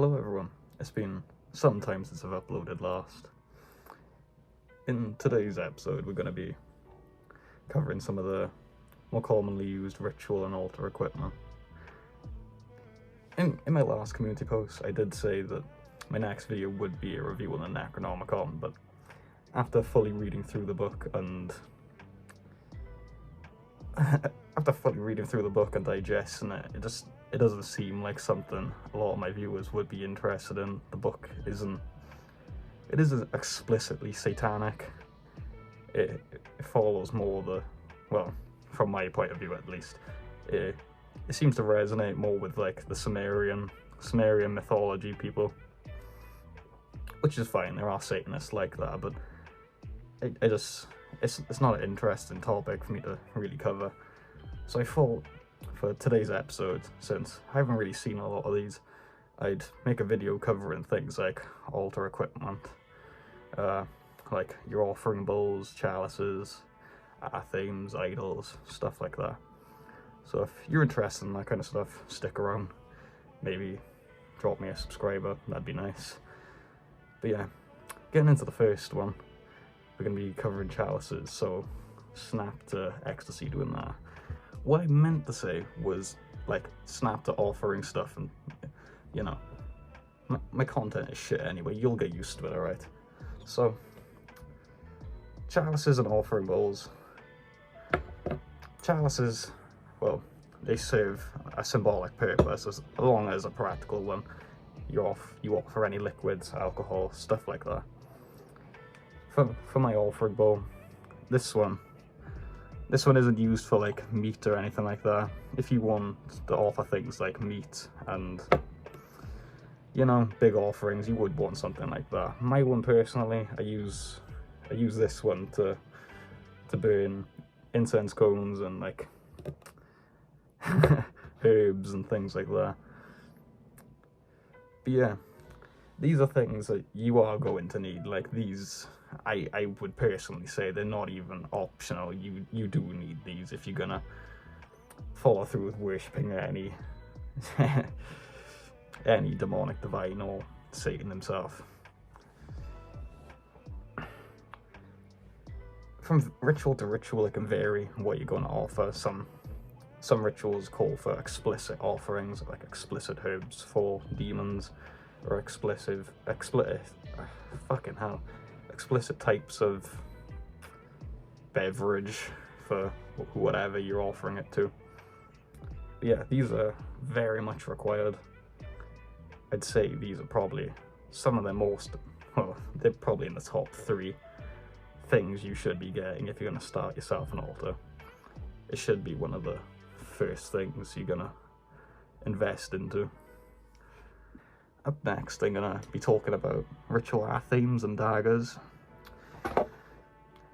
Hello everyone, it's been some time since I've uploaded last. In today's episode we're going to be covering some of the more commonly used ritual and altar equipment. In my last community post I did say that my next video would be a review on the Necronomicon, but after fully reading through the book and digesting it, it doesn't seem like something a lot of my viewers would be interested in. The book isn't explicitly satanic. It follows more well, from my point of view at least, it seems to resonate more with like the Sumerian mythology people, which is fine. There are Satanists like that, but it's not an interesting topic for me to really cover. So I thought for today's episode, since I haven't really seen a lot of these, I'd make a video covering things like altar equipment, like your offering bowls, chalices, themes, idols, stuff like that. So if you're interested in that kind of stuff, stick around. Maybe drop me a subscriber, that'd be nice. But yeah, getting into the first one, we're going to be covering chalices, so snap to Ecstasy doing that. What I meant to say was, like, snap to offering stuff, and, you know, my content is shit anyway, you'll get used to it, alright? So, chalices and offering bowls. Chalices, well, they serve a symbolic purpose as long as a practical one. You offer any liquids, alcohol, stuff like that. For my offering bowl, this one isn't used for like meat or anything like that. If you want to offer things like meat and, you know, big offerings, you would want something like that. My one personally, I use this one to burn incense cones and like herbs and things like that. But yeah, these are things that you are going to need. Like these, I would personally say they're not even optional. You do need these if you're gonna follow through with worshipping any any demonic divine or Satan himself. From ritual to ritual, it can vary what you're going to offer. Some rituals call for explicit offerings, like explicit herbs for demons, or explicit types of beverage for whatever you're offering it to. But yeah, these are very much required. I'd say these are probably some of the most, well, they're probably in the top 3 things you should be getting if you're going to start yourself an altar. It should be one of the first things you're going to invest into. Up next, I'm going to be talking about ritual themes and daggers.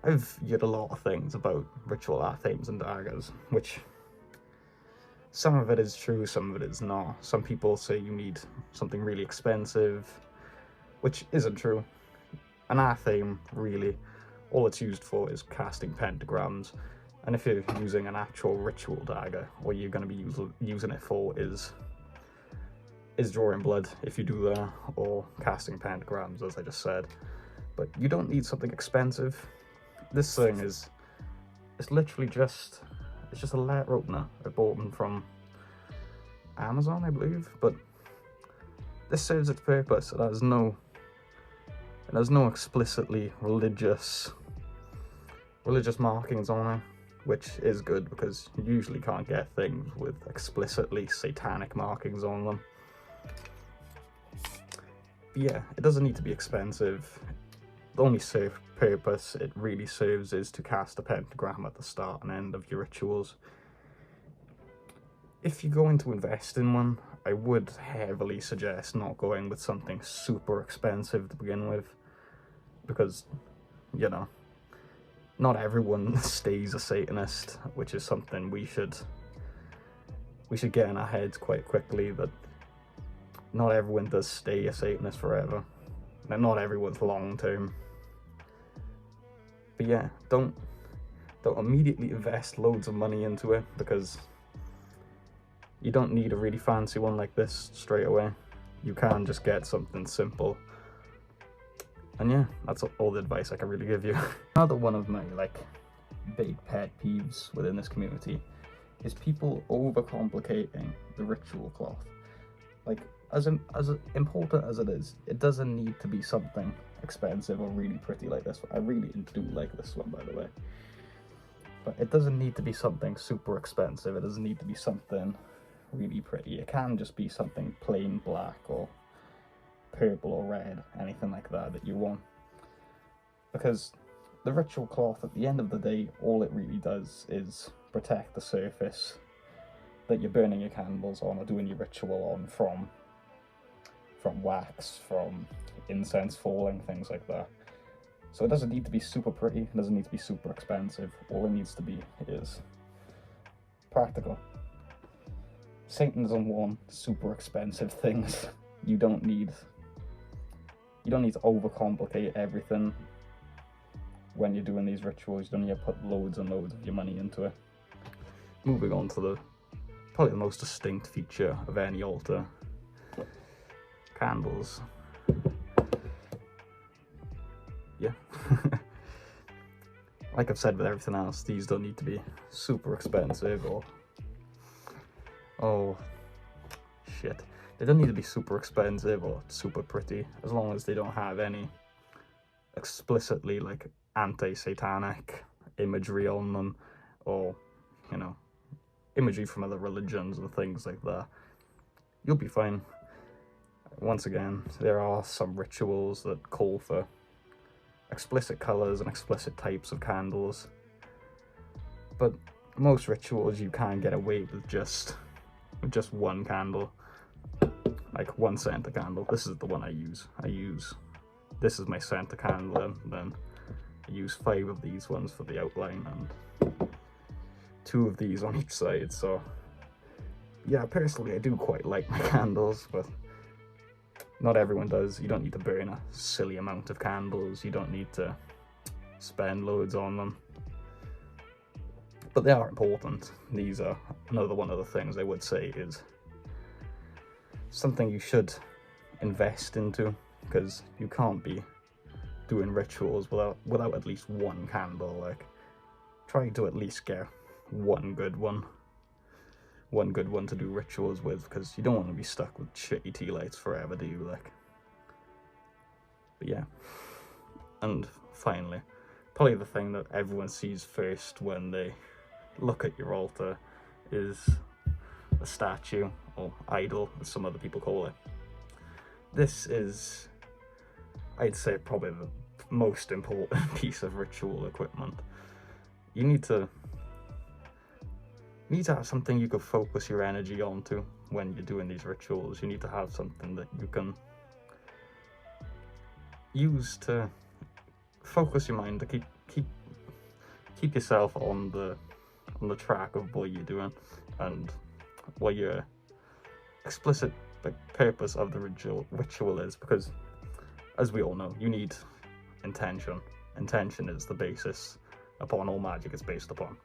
I've heard a lot of things about ritual themes and daggers, which some of it is true, some of it is not. Some people say you need something really expensive, which isn't true. An theme, really, all it's used for is casting pentagrams, and if you're using an actual ritual dagger, what you're going to be using it for is drawing blood, if you do that, or casting pentagrams, as I just said. But you don't need something expensive. This thing it's literally just a letter opener. I bought them from Amazon, I believe, but this serves its purpose. It has no explicitly religious markings on it, which is good because you usually can't get things with explicitly satanic markings on them. But yeah, it doesn't need to be expensive. The only purpose it really serves is to cast a pentagram at the start and end of your rituals. If you're going to invest in one, I would heavily suggest not going with something super expensive to begin with, because, you know, not everyone stays a Satanist, which is something we should get in our heads quite quickly, that not everyone does stay a Satanist forever, and not everyone's long term. But yeah, don't immediately invest loads of money into it, because you don't need a really fancy one like this straight away. you can just get something simple. And yeah, that's all the advice I can really give you. Another one of my like big pet peeves within this community is people overcomplicating the ritual cloth. Like, as important as it is, it doesn't need to be something expensive or really pretty like this one. I really do like this one, by the way. But it doesn't need to be something super expensive. It doesn't need to be something really pretty. It can just be something plain black or purple or red, anything like that you want. Because the ritual cloth, at the end of the day, all it really does is protect the surface that you're burning your candles on or doing your ritual on from wax, from incense falling, things like that. So it doesn't need to be super pretty, it doesn't need to be super expensive. All it needs to be is practical. Satan doesn't want super expensive things. You don't need to overcomplicate everything when you're doing these rituals. You don't need to put loads and loads of your money into it. Moving on to probably the most distinct feature of any altar. Candles. Yeah. Like I've said with everything else, these don't need to be super expensive or... oh, shit. They don't need to be super expensive or super pretty, as long as they don't have any explicitly like anti-satanic imagery on them, or, you know, imagery from other religions and things like that. You'll be fine. Once again, there are some rituals that call for explicit colours and explicit types of candles, but most rituals you can get away with just one candle, like one center candle. This is the one I use. This is my center candle, and then I use 5 of these ones for the outline and 2 of these on each side. So yeah, personally I do quite like my candles, but not everyone does. You don't need to burn a silly amount of candles. You don't need to spend loads on them. But they are important. These are another one of the things I would say is something you should invest into, because you can't be doing rituals without at least one candle. Like, try to at least get one good one to do rituals with, because you don't want to be stuck with shitty tea lights forever, do you? Like, but yeah. And finally, probably the thing that everyone sees first when they look at your altar is a statue, or idol, as some other people call it. This is, I'd say, probably the most important piece of ritual equipment. You need to have something you can focus your energy onto when you're doing these rituals. You need to have something that you can use to focus your mind, to keep yourself on the track of what you're doing and what your explicit purpose of the ritual is. Because, as we all know, you need intention. Intention is the basis upon all magic is based upon.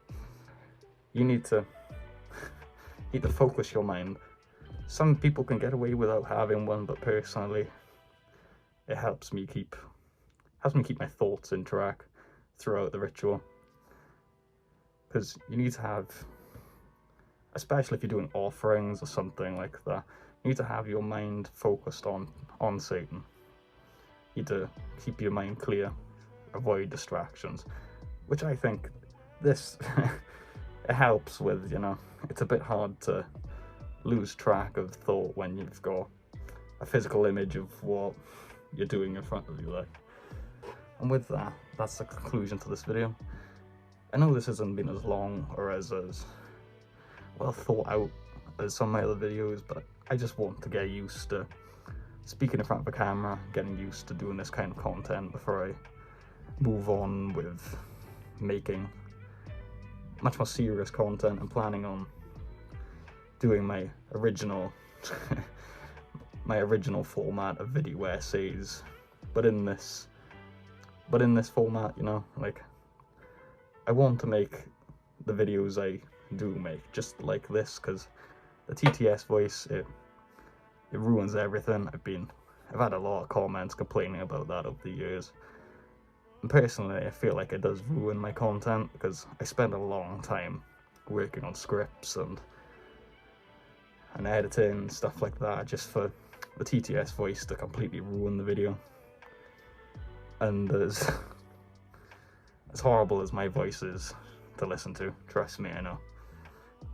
You need to focus your mind. Some people can get away without having one, but personally, it helps me keep my thoughts in track throughout the ritual. Because you need to have, especially if you're doing offerings or something like that, you need to have your mind focused on Satan. You need to keep your mind clear, avoid distractions, which I think this it helps with. You know, it's a bit hard to lose track of thought when you've got a physical image of what you're doing in front of you. Like, and with that, that's the conclusion to this video. I know this hasn't been as long or as well thought out as some of my other videos, but I just want to get used to speaking in front of a camera, getting used to doing this kind of content before I move on with making much more serious content. I'm planning on doing my original format of video essays, but in this format, you know, like, I want to make the videos I do make just like this, because the TTS voice, it ruins everything. I've had a lot of comments complaining about that over the years. And personally, I feel like it does ruin my content because I spend a long time working on scripts and editing and stuff like that just for the TTS voice to completely ruin the video. And as horrible as my voice is to listen to, trust me, I know,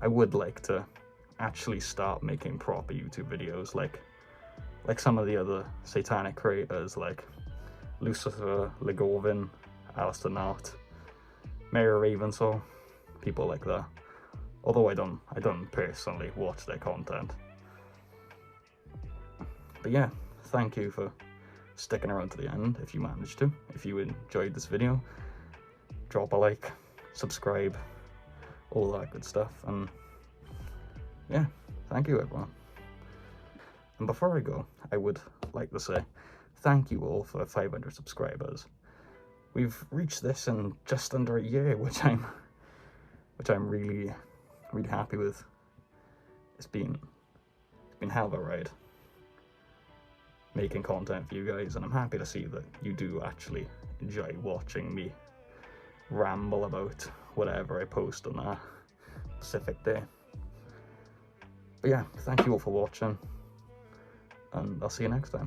I would like to actually start making proper YouTube videos like some of the other satanic creators like Lucifer, Legorvin, Alistair Knott, Mary Ravenshaw, people like that. Although I don't personally watch their content. But yeah, thank you for sticking around to the end if you managed to. If you enjoyed this video, drop a like, subscribe, all that good stuff. And yeah, thank you everyone. And before I go, I would like to say thank you all for 500 subscribers. We've reached this in just under a year, which I'm really happy with. It's been hell of a ride making content for you guys, and I'm happy to see that you do actually enjoy watching me ramble about whatever I post on that specific day. But yeah, thank you all for watching, and I'll see you next time.